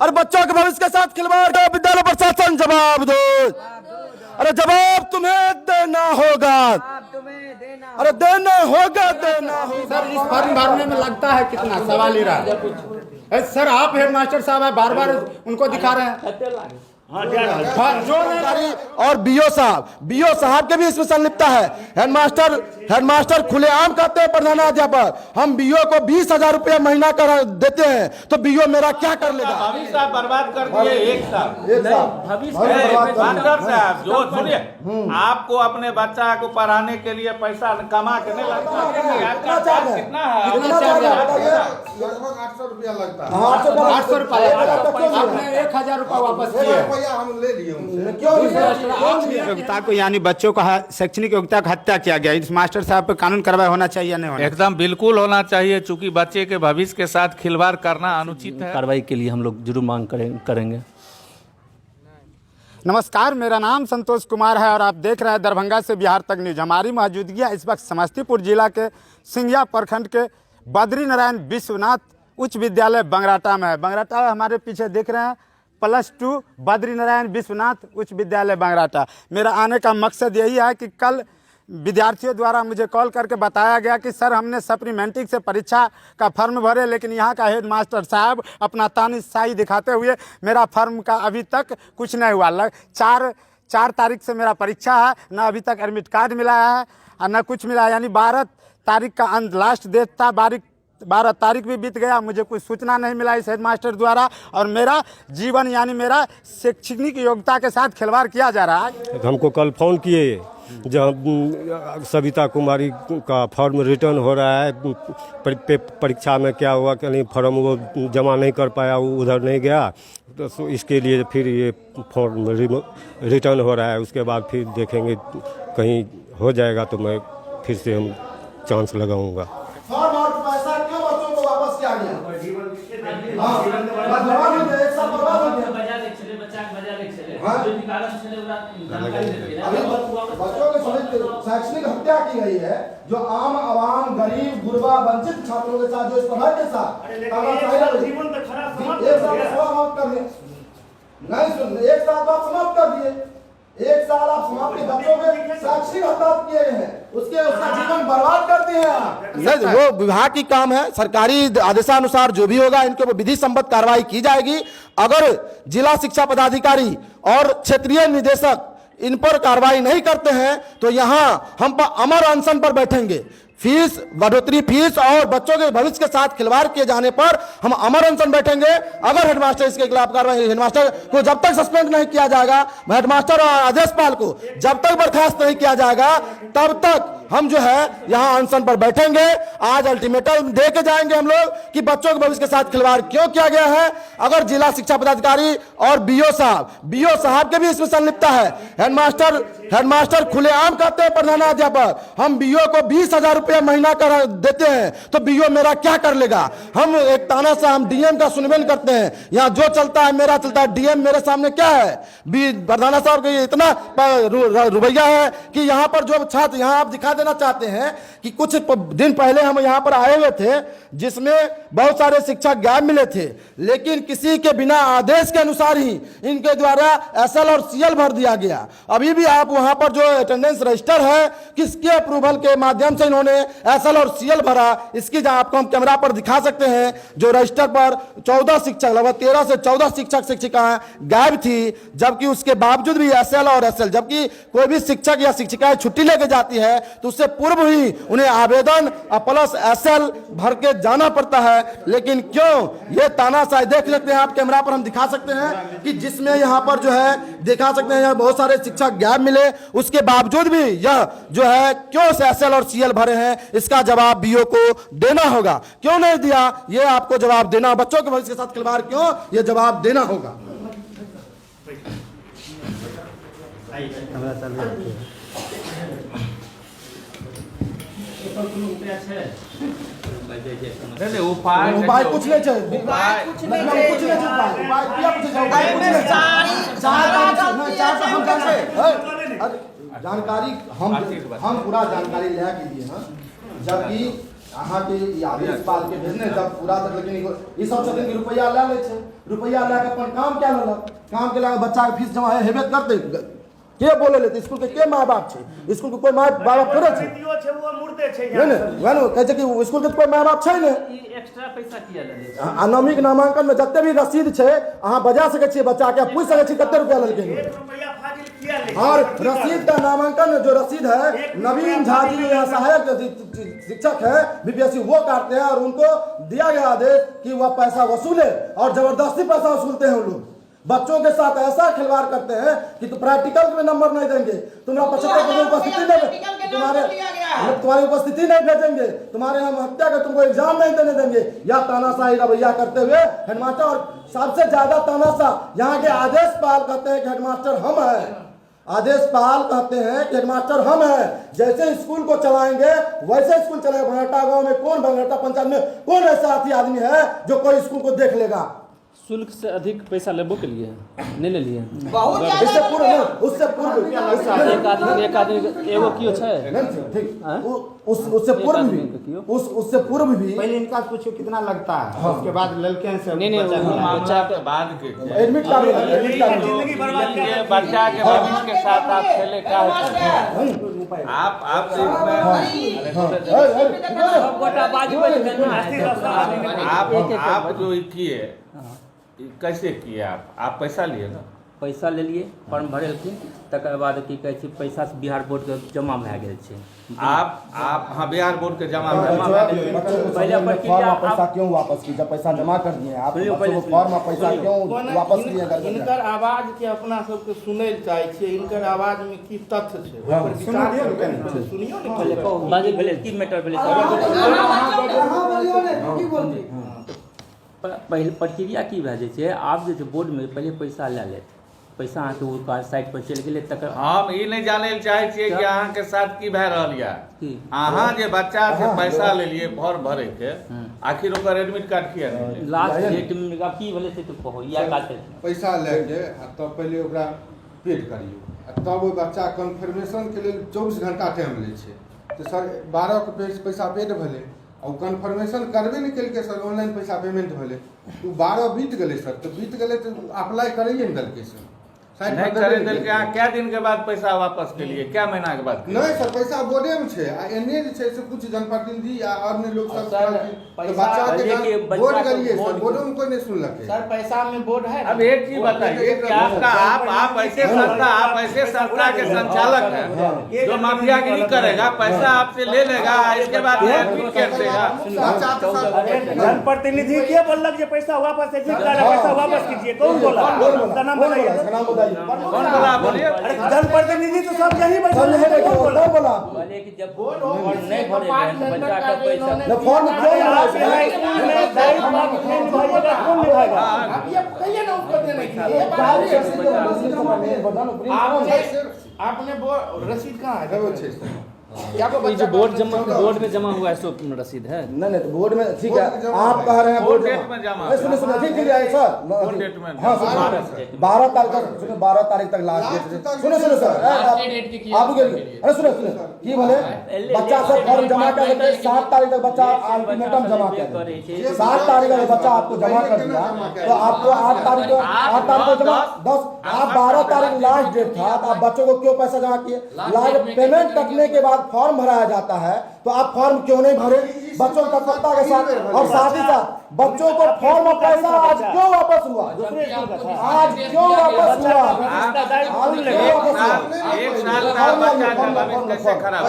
अरे बच्चों के भविष्य के साथ खिलवाड़ का विद्यालय प्रशासन जवाब दो। अरे जवाब तुम्हें देना होगा। अरे देना होगा। सर इस फॉर्म भरने में लगता है कितना सवाल ही रहा है। सर आप हेडमास्टर साहब है, बार बार उनको दिखा रहे हैं। जो और बीओ साहब के भी इसमें संलिप्तता है। हेडमास्टर खुलेआम कहते हैं प्रधानाध्यापक हम बीओ को 20,000 रुपया महीना कर देते हैं, तो बीओ मेरा क्या कर लेगा? भविष्य आप बर्बाद कर दिए। एक साहब जो सुनिए, आपको अपने बच्चा को पढ़ाने के लिए पैसा कमा के नहीं लगता कितना है? लगभग 800 रुपया लगता है। 800 रुपया आपने 1,000 रुपया वापस किए। हम ले लिए योग्यता को यानी बच्चों का शैक्षणिक योग्यता का हत्या किया गया। इस मास्टर साहब पे कानून कार्रवाई होना चाहिए या नहीं होना? एकदम बिल्कुल होना चाहिए, चूंकि बच्चे के भविष्य के साथ खिलवाड़ करना अनुचित है। कार्रवाई के लिए हम लोग जरूर मांग करेंगे। नमस्कार, मेरा नाम संतोष कुमार है और आप देख रहे हैं दरभंगा से बिहार तक न्यूज। हमारी मौजूदगी इस वक्त समस्तीपुर जिला के सिंघिया प्रखंड के बद्री नारायण विश्वनाथ उच्च विद्यालय बंगराटा में है। बंगराटा हमारे पीछे देख रहे हैं +2 बद्री नारायण विश्वनाथ उच्च विद्यालय बंगराटा। मेरा आने का मकसद यही है कि कल विद्यार्थियों द्वारा मुझे कॉल करके बताया गया कि सर हमने सप्लीमेंट्री से परीक्षा का फॉर्म भरे, लेकिन यहाँ का हेडमास्टर साहब अपना तानाशाही दिखाते हुए मेरा फॉर्म का अभी तक कुछ नहीं हुआ। 4 तारीख से मेरा परीक्षा है, ना अभी तक एडमिट कार्ड मिला है और ना कुछ मिला। यानी 12 तारीख का अंत लास्ट डेट था। 12 तारीख भी बीत गया, मुझे कोई सूचना नहीं मिला इस हेडमास्टर द्वारा और मेरा जीवन यानी मेरा शैक्षणिक योग्यता के साथ खिलवाड़ किया जा रहा है। हमको कल फ़ोन किए जहाँ सविता कुमारी का फॉर्म रिटर्न हो रहा है, परीक्षा में क्या हुआ कि नहीं, फॉर्म वो जमा नहीं कर पाया, वो उधर नहीं गया, तो इसके लिए फिर ये फॉर्म रिटर्न हो रहा है। उसके बाद फिर देखेंगे कहीं हो जाएगा तो मैं फिर से हम चांस लगाऊंगा। फॉर्म और पैसा क्यों बच्चों को वापस किया गया? शैक्षणिक हत्या की गई है, जो आम आवाम गरीब गुरबा वंचित छात्रों के साथ जो इस पढ़ाई के साथ एक साल समाप्त कर दिए। नहीं सुन, एक साल आप समाप्त कर दिए। एक साल आप समाप्त बच्चों के शैक्षणिक हत्या किए हैं, उसका जीवन बर्बाद कर दिए हैं। वो विभाग की काम है, सरकारी आदेशानुसार जो भी होगा इनके ऊपर विधि संबद्ध कार्रवाई की जाएगी। अगर जिला शिक्षा पदाधिकारी और क्षेत्रीय निदेशक इन पर कार्रवाई नहीं करते हैं तो यहाँ हम अमर अनशन पर बैठेंगे। फीस बढ़ोतरी, फीस और बच्चों के भविष्य के साथ खिलवाड़ किए जाने पर हम अमर अनशन बैठेंगे। अगर हेडमास्टर इसके खिलाफ कार्रवाई, हेडमास्टर को जब तक सस्पेंड नहीं किया जाएगा, हेडमास्टर और आदेशपाल को जब तक बर्खास्त नहीं किया जाएगा, तब तक हम जो है यहाँ अनशन पर बैठेंगे। आज अल्टीमेटम दे के जाएंगे हम लोग कि बच्चों के भविष्य के साथ खिलवाड़ क्यों किया गया है। अगर जिला शिक्षा पदाधिकारी और बीओ साहब के भी इसमें संलिप्तता है। हेडमास्टर खुलेआम कहते हैं प्रधानाध्यापक हम बीओ को 20,000 रुपया महीना कर देते हैं, तो बीओ मेरा क्या कर लेगा? हम एक ताना से हम डीएम का सुनवाई करते हैं, यहाँ जो चलता है मेरा चलता है। डीएम मेरे सामने क्या है? प्रधाना साहब का इतना रुपया है कि यहाँ पर जो छात्र, यहाँ आप दिखा देना चाहते हैं कि कुछ दिन पहले हम यहाँ पर आए हुए थे जिसमें बहुत सारे शिक्षक गायब मिले थे, लेकिन किसी के बिना आदेश के अनुसार ही इनके द्वारा एसएल और सीएल भर दिया गया। अभी भी आप वहां पर जो अटेंडेंस रजिस्टर है, किसके अप्रूवल के माध्यम से इन्होंने एसएल और सीएल भरा, इसकी आपको हम कैमरा पर दिखा सकते हैं। जो रजिस्टर पर 14 शिक्षक, लगभग 13 से 14 शिक्षक शिक्षिकाएं गायब थी, जबकि उसके बावजूद भी एसएल और एसएल, जबकि कोई भी शिक्षक या शिक्षिकाएं छुट्टी लेके जाती है तो उससे पूर्व ही उन्हें आवेदन प्लस एसएल भर के जाना पड़ता है। लेकिन क्यों ये तानाशाही देख सकते हैं आप, कैमरा पर हम दिखा सकते हैं कि जिसमें यहाँ पर जो है दिखा सकते हैं यहाँ बहुत सारे शिक्षक गैप मिले, उसके बावजूद भी यह जो है क्यों एसएल और सीएल भरे हैं, इसका जवाब बीओ को देना होगा। क्यों नहीं दिया, ये आपको जवाब देना। बच्चों के भविष्य के साथ खिलवाड़ क्यों, ये जवाब देना होगा। उपाय कुछ नहीं चाहिए, जानकारी हम पूरा जानकारी ले के दिए हैं, जबकि अहाँ के ई आदेश पाल के भेजने जब पूरा तक, लेकिन ई सब छथिन कि रुपया ले ले छै, रुपया ले के अपन काम क्या लेलक, काम के लागे बच्चा के फीस जमा हेबे करते। के बोले लेते स्कूल के माय बाप छै, स्कूल के कोई माय बाप थोड़े छै, वो मुर्दे छै नहीं नहीं वनो कहे छै कि स्कूल के कोई माय बाप छै ने। एक्स्ट्रा पैसा किया ले अनामिक नामांकन में जते भी रसीद छै अहाँ बजा सके छियै, बच्चा के पूछ सके छियै कते रुपया लेलकै। 1 रुपया फाजिल किया ले। और रसीद का नामांकन में जो रसीद है नवीन झा जी या सहायक शिक्षक है बीपीएससी वो काटते हैं, और उनको दिया गया आदेश कि वह पैसा वसूले और जबरदस्ती पैसा वसूलते हैं। वो लोग बच्चों के साथ ऐसा खिलवाड़ करते हैं कि तो प्रैक्टिकल में नंबर नहीं देंगे, तुम्हारा 75% उपस्थिति नहीं, तुम्हारी उपस्थिति नहीं भेजेंगे, तुम्हारे हम हत्या का तुमको एग्जाम नहीं देने देंगे, या तानाशाही रवैया करते हुए हेडमास्टर। और सबसे ज्यादा तानाशाह यहाँ के आदेश पाल कहते हैं कि हेडमास्टर हम हैं, आदेश पाल कहते हैं कि हेडमास्टर हम हैं, जैसे स्कूल को चलाएंगे वैसे स्कूल चलेगा। बंगरटा गांव में कौन, बंगरटा पंचायत में कौन ऐसा आदमी है जो कोई स्कूल को देख लेगा। शुल्क से अधिक पैसा लेबो के लिए नहीं ले लिए, इससे पूर्व उससे पूर्व एक आदमी एगो क्यों छै ठीक उससे पूर्व भी उससे पूर्व भी पहले इनका पूछो कितना लगता है, उसके बाद लड़के से नहीं बच्चा के बाद के एडमिट कार्ड जिंदगी बर्बाद ये बच्चा के भविष्य के साथ आप खेले क्या होता है? आप जो किए कैसे किए, आप पैसा लिए ना? पैसा ले लिए, फॉर्म भरेलखिन, तकर बाद की कहै छै पैसा से बिहार बोर्ड के जमा भए गेल छै। आप हाँ बिहार बोर्ड के जमा पहले फॉर्म पैसा क्यों वापस की, जब पैसा जमा कर दिए आप बच्चों को फॉर्म पैसा क्यों वापस किए? अगर इनकर आवाज के अपना सबके सुनै लए चाहै छियै, इनकर आवाज में की तथ्य छै सुनियो ने बाजी भेलै की मैटर भेलै पहले प्रक्रिया की भए जाइ छै। आब जे छै बोर्ड में पहले पैसा लए लेत, पैसा अहाँके ओ साइट पर चलि गेलै, तकर हम ई नहीं जाने लए चाहे छियै कि अहाँ के साथ की भए रहल या। अहाँ जे बच्चा से पैसा लेलिए फॉर्म भरे के, आखिर ओकर एडमिट कार्ड किया नहीं? लास्ट डेट में अब की भेलै से तो कहू या बात है। पैसा लेके तब पहले ओकरा पेड करियो, तब ओ बच्चा कन्फर्मेशन के लिए 24 घंटा टाइम लै छै। तो सर 12 के पैसा पेड भेलै और कन्फर्मेशन करबे नहीं केलकै सर, ऑनलाइन पैसा पेमेंट भेलै, तो 12 बीत गए सर, तो बीत गए तो अप्लाई करिए नहीं दलके सर, नहीं करे दिल के क्या दिन के बाद पैसा वापस के लिए, क्या महीना के बाद? नहीं सर पैसा बोर्डे में छै, आ एने जे छै से कुछ जनप्रतिनिधि या अन्य लोग सब तो बच्चा के बोर्ड करिए सर, बोर्डो में कोई नहीं सुनलकै सर। पैसा में बोर्ड है। अब एक चीज बताइए कि आपका आप ऐसे संस्था, आप ऐसे संस्था के संचालक हैं जो माफियागिरी करेगा, पैसा आपसे ले लेगा, इसके बाद एडमिट कर देगा। जनप्रतिनिधि के बोलक जे पैसा वापस पैसा वापस कीजिए, कौन बोला? नाम बताइए। कौन बोला बोलिए? जनप्रतिनिधि तो सब यही बोला बोले कि जब बोर्ड नहीं भरे बच्चा का पैसा फॉर्म क्यों आपने रसीद कहाँ है? जो बोर्ड में जमा हुआ है सो रसीद है। नहीं तो बोर्ड में ठीक है, आप कह रहे हैं बोर्ड डेट में जमा। सुनिए सुनिए ठीक है सर, डेट में हाँ 12 तारीख तक, सुनिए 12 तारीख तक लास्ट डेट। सुनिए सुनिए सर आप अरे सुनिए की बोले बच्चा सब फॉर्म जमा कर देते, 7 तारीख तक बच्चा अल्टीमेटम जमा कर 7 तारीख तक बच्चा आपको जमा कर दिया, तो आपको 8 तारीख को जमा 10 आप 12 तारीख लास्ट डेट था, तो आप बच्चों को क्यों पैसा जमा किए? लास्ट पेमेंट कटने के बाद फॉर्म भराया जाता है, तो आप फॉर्म क्यों नहीं भरे बच्चों की तत्परता के साथ? और साथ ही साथ बच्चों को फॉर्म और पैसा आज क्यों वापस हुआ? आज क्यों वापस हुआ? एक साल का बच्चा का भविष्य कैसे खराब?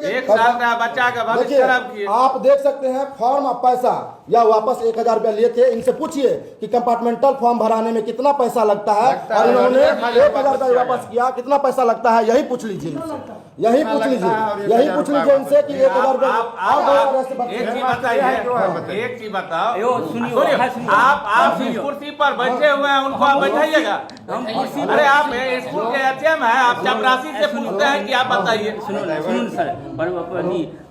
एक साल का बच्चा का भविष्य खराब किए। आप देख सकते हैं फॉर्म और पैसा या वापस 1000 रुपया लिए थे, इनसे पूछिए कि कंपार्टमेंटल फॉर्म भराने में कितना पैसा लगता है, और इन्होंने 1000 रुपया वापस किया, कितना पैसा लगता है यही पूछ लीजिए, यही पूछ लीजिए इनसे कि 1000 रुपया। एक चीज बताओ, सुनिए आप जिस कुर्सी पर बैठे हुए हैं उनको आप बैठाइएगा। अरे आप स्कूल के एचएम है, आप चपरासी से पूछते हैं कि आप बताइए। सुनो सर,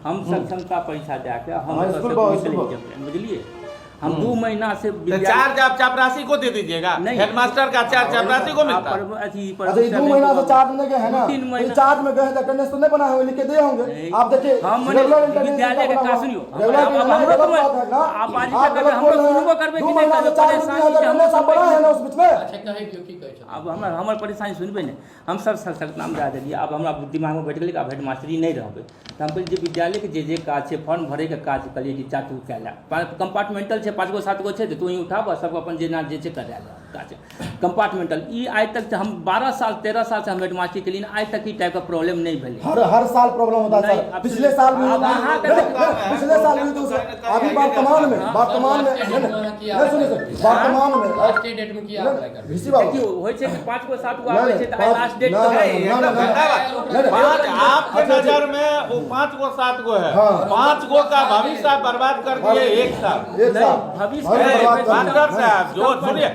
हम सक्षमता पैसा जाके हम बुझलिए हम 2 महीना से तो चार्ज आप चपरासी को दे दीजिएगा, हेडमास्टर का चार्ज चपरासी को मिलता है। अच्छा, 2 महीना से चार्ज में गए हैं ना, 3 महीना चार्ज में गए हैं, अटेंडेंस तो नहीं बना हुआ, लिख के दे होंगे। आप देखिए हम विद्यालय का का सुनियो, आप आज हम सुनबो करबे कि नहीं है ना उस बीच में। अब हमर परेशानी सुनबे नहीं, हम सब नाम दे देलिए। अब हमरा दिमाग में बैठ गेलै अब हेडमास्टरी नहीं रहबै, तो हम कहलिए जे विद्यालय के जे काज छै, फॉर्म भरे के काज कहलिए कि चाटू कैला, कंपार्टमेंटल छै, 5 गो 7 गो छै, तो तू ही उठाब, सब अपन जेना जे छै करा ले काज कंपार्टमेंटल। ई आज तक हम 12 साल 13 साल से हम हेडमास्टरी के लिए आज तक ई टाइप का प्रॉब्लम नहीं भेलै। हर साल प्रॉब्लम होता है सर, पिछले साल भी पिछले साल भी तो अभी वर्तमान में सुनिए सर, वर्तमान में आज के डेट में किया अप्लाई कर देखियो होय छै कि 5 गो 7 गो आबै छै त आई लास्ट डेट आपके नजर में वो 5 गो 7 गो है, 5 गो का भविष्य आप बर्बाद कर दिए एक साल। मास्टर साहब जो सुनिए,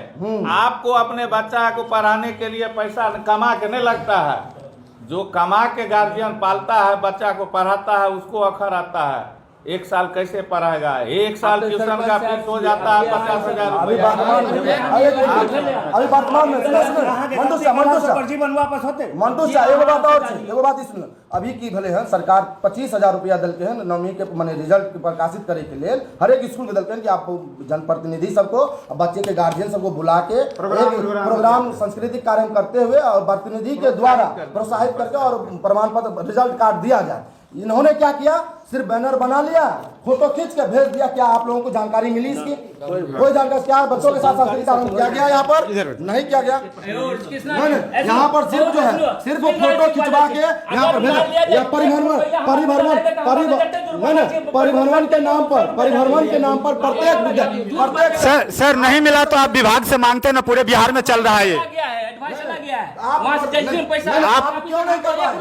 आपको अपने बच्चा को पढ़ाने के लिए पैसा कमा के नहीं लगता है, जो कमा के गार्जियन पालता है, बच्चा को पढ़ाता है, उसको अखर आता है। 1 साल कैसे पढ़ाएगा? 1 साल ट्यूशन का फीस हो जाता है 50,000 अभी वर्तमान में मंटू शाह एगो बात और छै, एगो बात सुन, अभी की भले है सरकार 25,000 रुपया दिलके है नवमी के माने रिजल्ट प्रकाशित करे के लिए, हर एक स्कूल में दिलके है कि आप जनप्रतिनिधि सबको, बच्चे के गार्जियन सबको बुला के प्रोग्राम सांस्कृतिक कार्यक्रम करते हुए और प्रतिनिधि के द्वारा प्रोत्साहित करके और प्रमाण पत्र रिजल्ट कार्ड दिया जाए। इन्होंने क्या किया, सिर्फ बैनर बना लिया, फोटो खींच के भेज दिया। क्या आप लोगों को जानकारी मिली इसकी? कोई जानकारी? क्या बच्चों के साथ सांस्कृतिक कार्यक्रम किया गया? यहाँ पर नहीं किया गया। यहाँ पर सिर्फ जो है सिर्फ वो फोटो खिंचवा के यहाँ पर भेजा। या परिभ्रमण के नाम पर प्रत्येक सर नहीं मिला तो आप विभाग से मांगते ना, पूरे बिहार में चल रहा है ये। आप क्यों नहीं करवाए?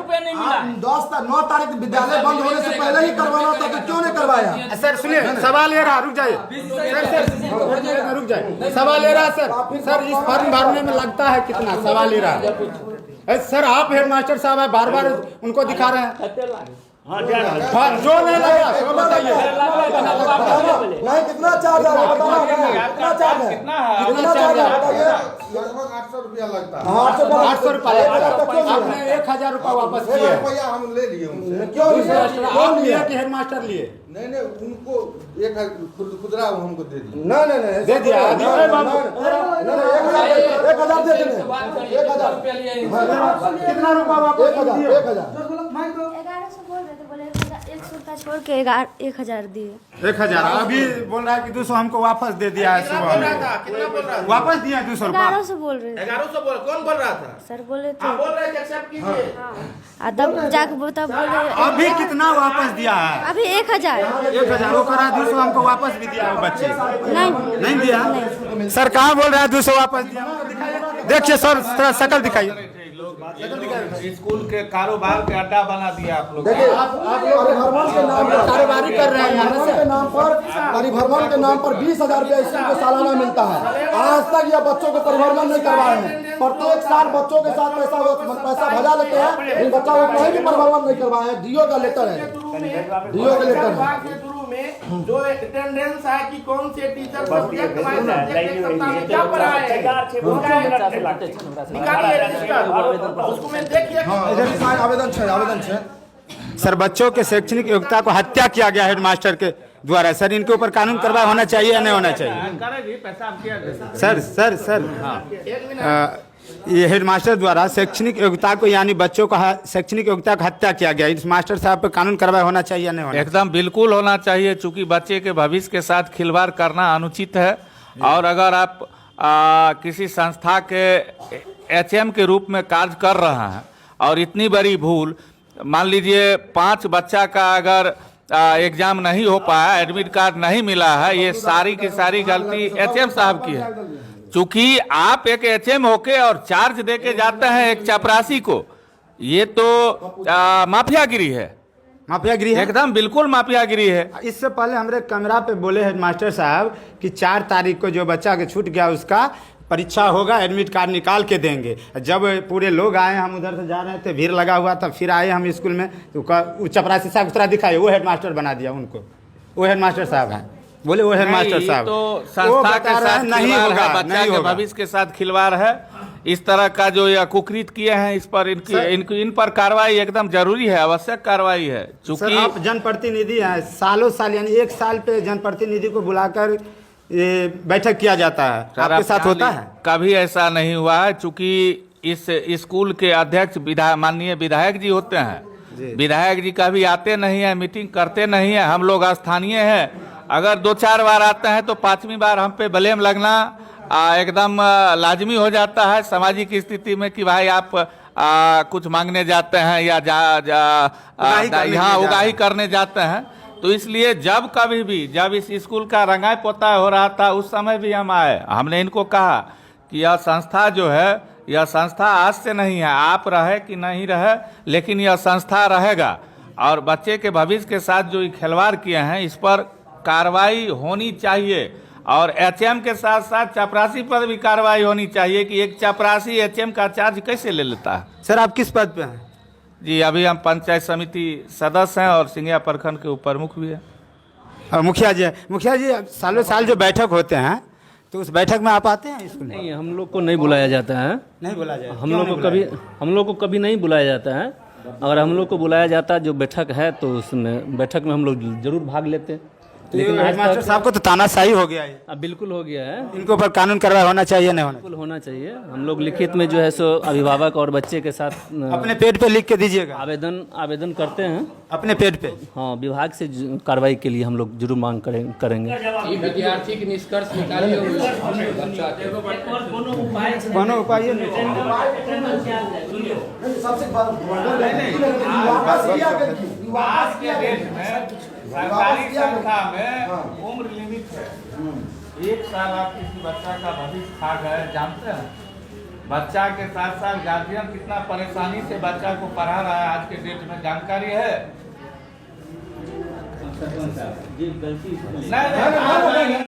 9 तारीख विद्यालय बंद होने से पहले ही करवाना था, तो क्यों नहीं करवाया? सर सुनिए, सवाल ले रहा, रुक जाइए सर, रुक जाइए, सवाल ले रहा सर, इस फॉर्म भरने में लगता है कितना? सवाल ले रहा सर, आप हेडमास्टर साहब है, बार बार उनको दिखा रहे हैं। जो नहीं लगा तो बताइए कितना चार्ज है, कितना चार्ज है, कितना चार्ज है बताइए। लगभग 800 रुपया लगता है। 800 रुपया आपने 1000 रुपया वापस किए, रुपया हम ले लिए उनसे। क्यों लिए कि हेडमास्टर लिए? नहीं उनको 1 खुदरा हमको दे दिया। नहीं दे दिया, 1000 दे देंगे। 1000 कितना रुपया वापस? 1000 1100 बोल रहे थे, बोले 100 रुपया छोड़ के 1000 दिए। 1000 अभी बोल रहा है कि 200 हमको वापस दे दिया है सुबह में, वापस दिया 200 रुपया। 1100 बोल रहे थे। 1100 बोल, कौन बोल रहा था? सर बोले थे, बोल रहे थे एक्सेप्ट कीजिए। तब जाके तब बोले अभी कितना वापस दिया है? अभी 1000 वो करा 200 हमको वापस भी दिया है बच्चे नहीं दिया। सर कहाँ बोल रहा है 200 वापस दिया? देखिए सर, थोड़ा शकल दिखाइए। स्कूल के कारोबार के अड्डा बना दिया आप लोग। देखिए आप परिभ्रमण के नाम पर कारोबारी कर रहे हैं, परिभ्रमण के नाम पर 20,000 रुपया स्कूल को सालाना मिलता है। आज तक यह बच्चों को परिभ्रमण नहीं करवाए हैं। प्रत्येक साल बच्चों के साथ पैसा भजा लेते हैं, इन बच्चों को कहीं भी परिभ्रमण नहीं करवाए हैं। डीओ का लेटर है, डीओ का लेटर है। जो अटेंडेंस है कि कौन से टीचर सब्जेक्ट वाइज सब्जेक्ट सप्ताह में क्या पढ़ाए उसको मैं देखिए। आवेदन है सर, बच्चों के शैक्षणिक योग्यता को हत्या किया गया हेडमास्टर के द्वारा। सर इनके ऊपर कानून कार्रवाई होना चाहिए या नहीं होना चाहिए? सर ये हेडमास्टर द्वारा शैक्षणिक योग्यता को यानी बच्चों का शैक्षणिक योग्यता का हत्या किया गया, इस मास्टर साहब पर कानून कार्रवाई होना चाहिए या नहीं होना? एकदम बिल्कुल होना चाहिए, चूंकि बच्चे के भविष्य के साथ खिलवाड़ करना अनुचित है। और अगर आप किसी संस्था के एचएम के रूप में कार्य कर रहे हैं और इतनी बड़ी भूल, मान लीजिए 5 बच्चा का अगर एग्जाम नहीं हो पाया, एडमिट कार्ड नहीं मिला है, ये सारी की सारी गलती एचएम साहब की है। चूंकि आप एक एचएम होके और चार्ज देके जाते हैं एक चपरासी को, ये तो माफियागिरी है। माफियागिरी है, एकदम बिल्कुल माफियागिरी है। इससे पहले हमारे कैमरा पे बोले हेडमास्टर साहब कि 4 तारीख को जो बच्चा के छूट गया उसका परीक्षा होगा, एडमिट कार्ड निकाल के देंगे। जब पूरे लोग आए, हम उधर से जा रहे थे, भीड़ लगा हुआ था, फिर आए हम स्कूल में तो चपरासी साहब उस तरह दिखाए, वो हेडमास्टर बना दिया उनको, वो हेडमास्टर साहब हैं। बोले वो है मास्टर नहीं, साहब तो वो संस्था बता के रहे हैं, साथ नहीं खिलवाड़ होगा, है, बच्चा नहीं के होगा। भविष्य के साथ खिलवाड़ है। इस तरह का जो ये कुकृत किए हैं, इस पर इन पर कार्रवाई एकदम जरूरी है, आवश्यक कार्रवाई है। सर चूंकि आप जनप्रतिनिधि हैं, सालों साल यानी 1 साल पे जनप्रतिनिधि को बुलाकर ये बैठक किया जाता है, सर, आपके आप साथ ध्यान होता लीजिए, है? कभी ऐसा नहीं हुआ है। चूंकि इस स्कूल के अध्यक्ष माननीय विधायक जी होते हैं, विधायक जी कभी आते नहीं है, मीटिंग करते नहीं है। हम लोग स्थानीय हैं, अगर 2-4 बार आते हैं तो 5वीं बार हम पे ब्लेम लगना एकदम लाजमी हो जाता है सामाजिक स्थिति में कि भाई आप कुछ मांगने जाते हैं या यहाँ उगाही करने जाते हैं। तो इसलिए जब कभी भी जब इस स्कूल का रंगाई पोताई हो रहा था, उस समय भी हम आए, हमने इनको कहा कि यह संस्था जो है, यह संस्था आज से नहीं है, आप रहे कि नहीं रहे, लेकिन यह संस्था रहेगा। और बच्चे के भविष्य के साथ जो खिलवाड़ किए हैं, इस पर कार्रवाई होनी चाहिए। और एचएम के साथ साथ चपरासी पर भी कार्रवाई होनी चाहिए कि एक चपरासी एचएम का चार्ज कैसे ले लेता है। सर आप किस पद पे हैं? जी अभी हम पंचायत समिति सदस्य हैं और सिंघिया प्रखंड के प्रमुख भी हैं। और मुखिया जी सालों साल जो बैठक होते हैं, तो उस बैठक में आप आते हैं स्कूल में? नहीं, हम लोग को नहीं बुलाया जाता है। नहीं बुलाया जाए? हम लोग को कभी नहीं बुलाया जाता है। अगर हम लोग को बुलाया जाता जो बैठक है, तो उसमें बैठक में हम लोग जरूर भाग लेते हैं। लेकिन हेडमास्टर साहब को तो तानाशाही हो गया है। अब बिल्कुल हो गया है, इनके ऊपर कानून कार्रवाई होना चाहिए, नहीं होना? बिल्कुल होना चाहिए। हम लोग लिखित में जो है सो अभिभावक और बच्चे के साथ अपने पेट पे लिख के दीजिएगा, आवेदन करते हैं अपने पेट पे। हाँ, विभाग से कार्रवाई के लिए हम लोग जरूर मांग करेंगे। विद्यार्थी के निष्कर्ष निकालिए। कोनो उपाय सबसे आज के डेट में सरकारी संस्था में उम्र लिमिट है। 1 साल आप किसी बच्चा का भविष्य खा गए, जानते हैं? बच्चा के साथ साथ गार्जियन कितना परेशानी से बच्चा को पढ़ा रहा है, आज के डेट में जानकारी है? नहीं